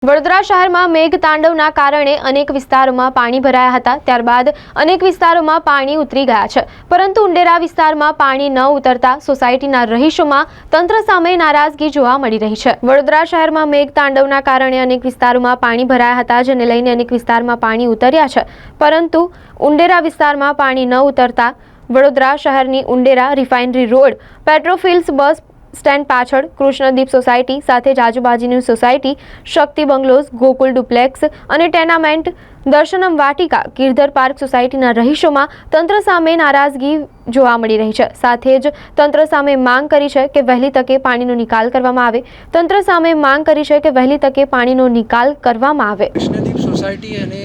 વડોદરા શહેરમાં મેઘતાંડવના કારણે અનેક વિસ્તારોમાં પાણી ભરાયા હતા। ત્યારબાદ અનેક વિસ્તારોમાં પાણી ઉતરી ગયા છે, પરંતુ ઉંડેરા વિસ્તારમાં પાણી ન ઉતરતા સોસાયટીના રહીશોમાં તંત્ર સામે નારાજગી જોવા મળી રહી છે। વડોદરા શહેરમાં મેઘતાંડવના કારણે અનેક વિસ્તારોમાં પાણી ભરાયા હતા, જેને લઈને અનેક વિસ્તારમાં પાણી ઉતર્યા છે, પરંતુ ઉંડેરા વિસ્તારમાં પાણી ન ઉતરતા વડોદરા શહેરની Undera refinery road, Petrofils bus stand પાછળ કૃષ્ણદીપ સોસાયટી સાથે જ આજુબાજુની society Shakti bungalows, Gokul duplex અને ટેનામેન્ટ, દર્શનમ વાટિકા, ગિરધર પાર્ક સોસાયટીના રહીશોમાં તંત્ર સામે નારાજગી જોવા મળી રહી છે। સાથે જ તંત્ર સામે માંગ કરી છે કે વહેલી તકે પાણીનો નિકાલ કરવામાં આવે। તંત્ર સામે માંગ કરી છે કે વહેલી તકે પાણીનો નિકાલ કરવામાં આવે। કૃષ્ણદીપ સોસાયટી અને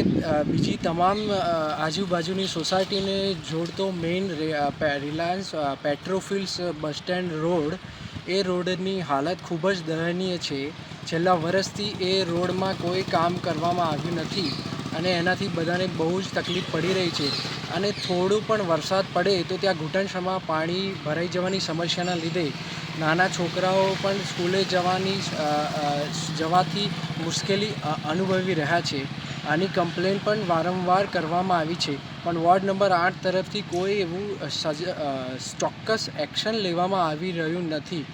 બીજી તમામ આજુબાજુની સોસાયટીને જોડતો main Reliance Petrofils bus stand road, એ રોડની હાલત ખૂબ જ દયનીય છે। છેલ્લા વર્ષથી એ રોડમાં કોઈ કામ કરવામાં આવ્યું નથી અને એનાથી બધાને બહુ જ તકલીફ પડી રહી છે અને થોડું પણ વરસાદ પડે તો ત્યાં ઘૂંટણસમાં પાણી ભરાઈ જવાની સમસ્યાના લીધે નાના છોકરાઓ પણ સ્કૂલે જવાથી મુશ્કેલી અનુભવી રહ્યા છે। આની કમ્પ્લેન પણ વારંવાર કરવામાં આવી છે, પણ વોર્ડ નંબર 8 તરફથી કોઈ એવું ચોક્કસ એક્શન લેવામાં આવી રહ્યું નથી।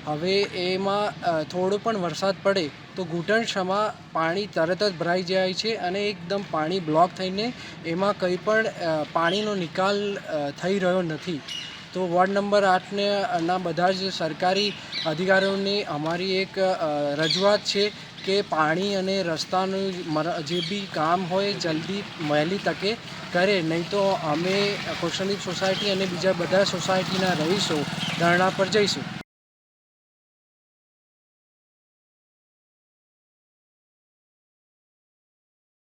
હવે એમાં થોડો પણ વરસાદ પડે તો ઘૂંટણસમાં પાણી તરત જ ભરાઈ જાય છે અને એકદમ પાણી બ્લોક થઈને એમાં કંઈ પણ પાણીનો નિકાલ થઈ રહ્યો નથી। તો વોર્ડ નંબર 8ના બધા જ સરકારી અધિકારીઓને અમારી એક રજૂઆત છે કે પાણી અને રસ્તાનું જે બી કામ હોય જલ્દી વહેલી તકે કરે, નહીં તો અમે કૃષ્ણદીપ સોસાયટી અને બીજા બધા સોસાયટીના રહીશો ધરણા પર જઈશું।